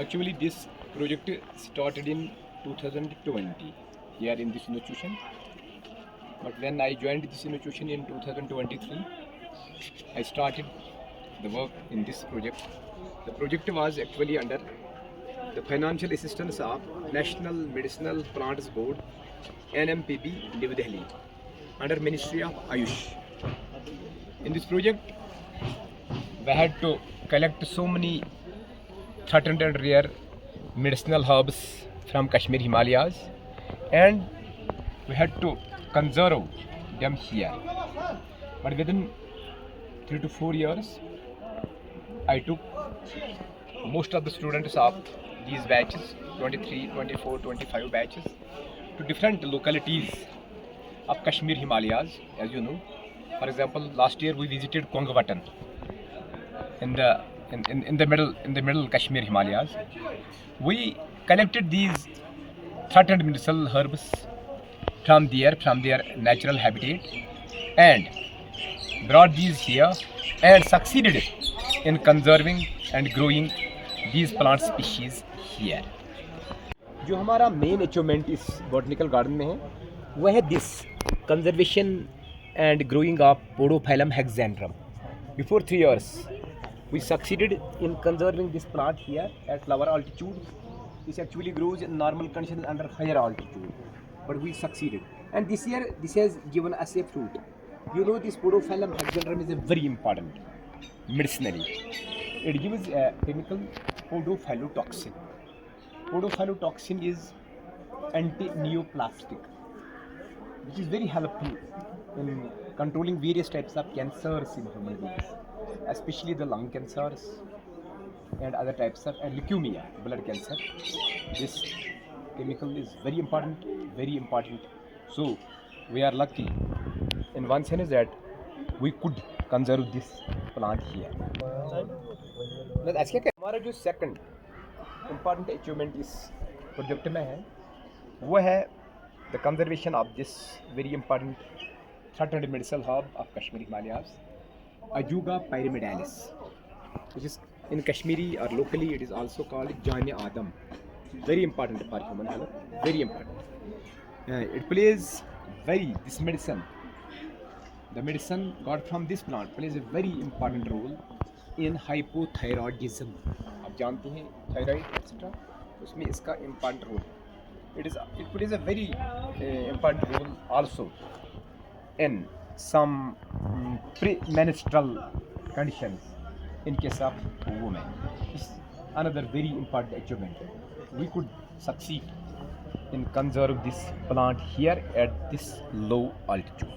Actually, this project started in 2020 here in this institution. But when I joined this institution in 2023, I started the work in this project. The project was actually under the financial assistance of National Medicinal Plants Board, NMPB, New Delhi, under Ministry of Ayush. In this project, we had to collect so many threatened and rare medicinal herbs from Kashmir Himalayas, and we had to conserve them here. But within 3 to 4 years, I took most of the students of these batches, 23, 24, 25 batches, to different localities of Kashmir Himalayas, as you know. For example, last year we visited Kongwatan in the middle Kashmir Himalayas. We collected these threatened medicinal herbs from their natural habitat, and brought these here and succeeded in conserving and growing these plant species here. जो हमारा main achievement इस botanical garden में है वह है this conservation and growing of podophyllum hexandrum. Before 3 years, we succeeded in conserving this plant here at lower altitude. This actually grows in normal conditions under higher altitude, but we succeeded. And this year, this has given us a fruit. You know, this Podophyllum hexandrum is a very important medicinally. It gives a chemical podophyllitoxin. Podophyllitoxin is anti-neoplastic, which is very helpful in controlling various types of cancers in human beings, especially the lung cancers and other types of leukemia, blood cancer. This chemical is very important, very important. So we are lucky in one sense that we could conserve this plant here. हमारा जो second important achievement इस project में है वो है the conservation of this very important threatened medicinal herb of Kashmir Himalayas, Ajuga pyramidalis, which is in Kashmiri or locally it is also called Jane Adam. Very important for human health, very important. It plays this medicine, the medicine got from this plant plays a very important role in hypothyroidism. आप जानते हैं thyroid etcetera, उसमें इसका important role it plays a very important role also in some premenstrual conditions in case of women. It's another very important achievement. We could succeed in conserve this plant here at this low altitude.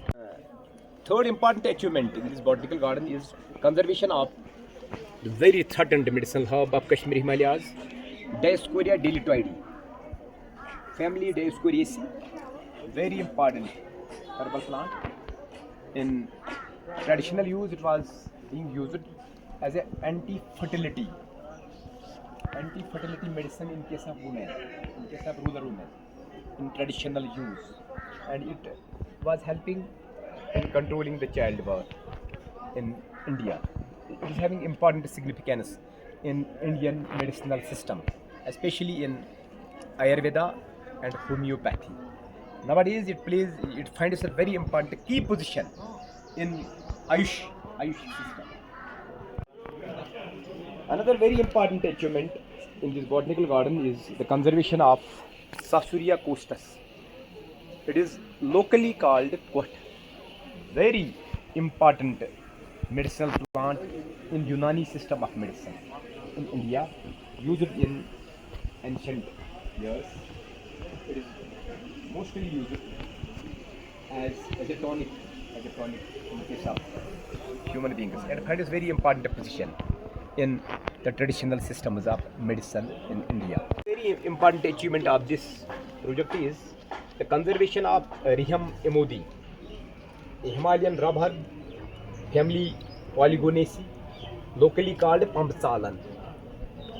Third important achievement in this botanical garden is conservation of the very threatened medicinal herb of Kashmir Himalayas, Dioscorea dilitoide, family Dioscoreaceae, very important herbal plant. In traditional use, it was being used as an anti-fertility medicine in case of women, in case of rural women, in traditional use, and it was helping in controlling the childbirth in India. It is having important significance in Indian medicinal system, especially in Ayurveda and homeopathy. Nowadays, it finds a very important key position in Ayush system. Another very important achievement in this botanical garden is the conservation of Sasuria costus. It is locally called kot. Very important medicinal plant in Unani system of medicine in India, used in ancient years. It is mostly used as a tonic in the case of human beings, and finds very important position in the traditional systems of medicine in India. Very important achievement of this project is the conservation of Rhium emodi, a Himalayan rubber family Polygonaceae, locally called Pampsalan.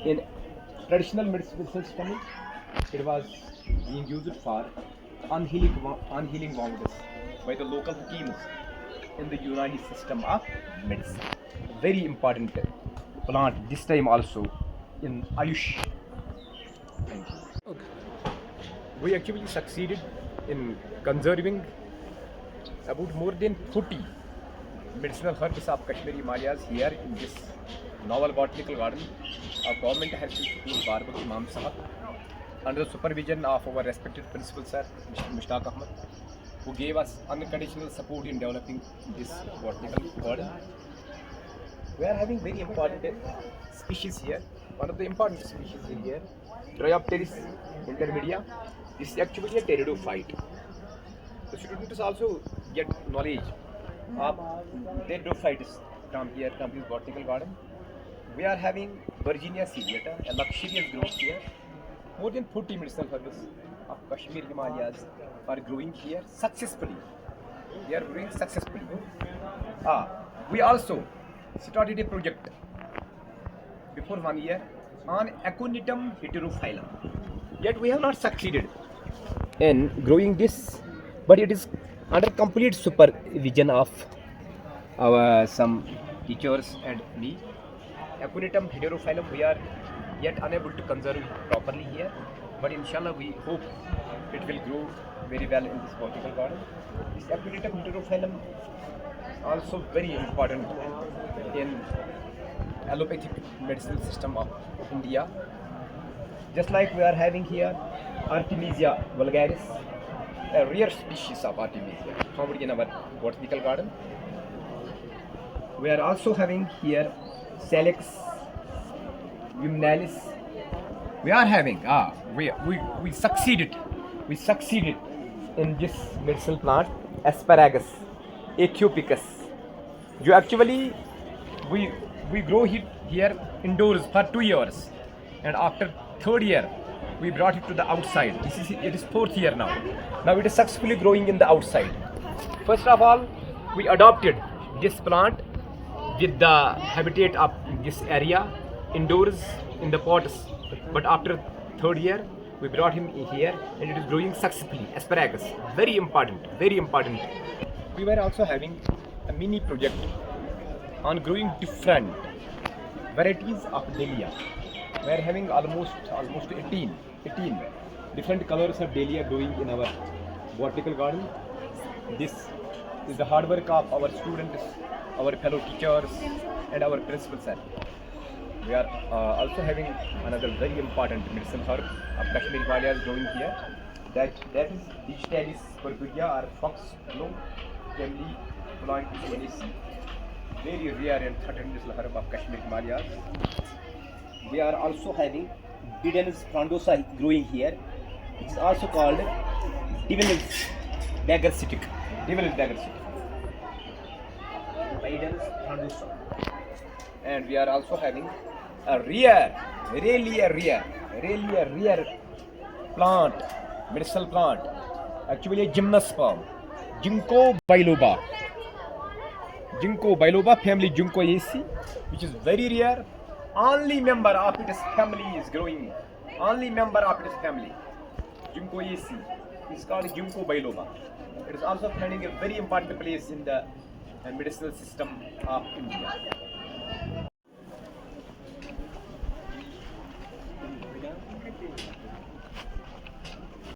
In traditional medicinal system, it was being used for unhealing wounds by the local hakims in the Unani system of medicine. Very important plant this time also in Ayush Thank you. We actually succeeded in conserving about more than 40 medicinal herbs of Kashmiri Himalayas here in this novel botanical garden. Our government has support Barbak Imam Sahab under the supervision of our respected principal sir, Mr. Mushtaq Ahmed, who gave us unconditional support in developing this botanical garden. We are having very important species here. One of the important species in here, Dryopteris intermedia. This is actually a pteridophyte. The students also get knowledge of pteridophytes from here, from this botanical garden. We are having Virginia ciliata, a luxurious growth here. More than 40 medicinal herbs of Kashmir Himalayas are growing here successfully. They are growing successfully. We also started a project before 1 year on Aconitum heterophyllum. Yet we have not succeeded in growing this, but it is under complete supervision of our some teachers and me. Aconitum heterophyllum we are yet unable to conserve properly here, but inshallah we hope it will grow very well in this botanical garden. This Aconitum heterophyllum is also very important in allopathic medicinal system of India. Just like we are having here Artemisia vulgaris, a rare species of Artemisia found in our botanical garden. We are also having here Salix viminalis. We are having we succeeded in this medicinal plant Asparagus aethiopicus. You actually we grow it here indoors for 2 years, and after third year we brought it to the outside. It is fourth year now. Now it is successfully growing in the outside. First of all, we adopted this plant with the habitat of this area indoors in the pots, but after third year we brought him here and it is growing successfully. Asparagus, very important. We were also having a mini project on growing different varieties of dahlia. We are having almost 18 different colors of dahlia growing in our botanical garden. This is the hard work of our students, our fellow teachers, and our principal sir. We are also having another very important medicinal herb of Kashmir Himalayas growing here. That is Digitalis purpurea or foxglove family belonging to Somalia. Very rare and threatened medicinal herb of Kashmir Himalayas. We are also having Didenus frondosa growing here. It is also called Didenus dagger stick. Didenus frondosa. And we are also having a really rare plant, medicinal plant, actually a gymnosperm, Ginkgo biloba. Ginkgo biloba family Ginkgoaceae, which is very rare. Only member of its family is growing. Only member of its family, Ginkgoaceae, is called Ginkgo biloba. It is also finding a very important place in the medicinal system of India.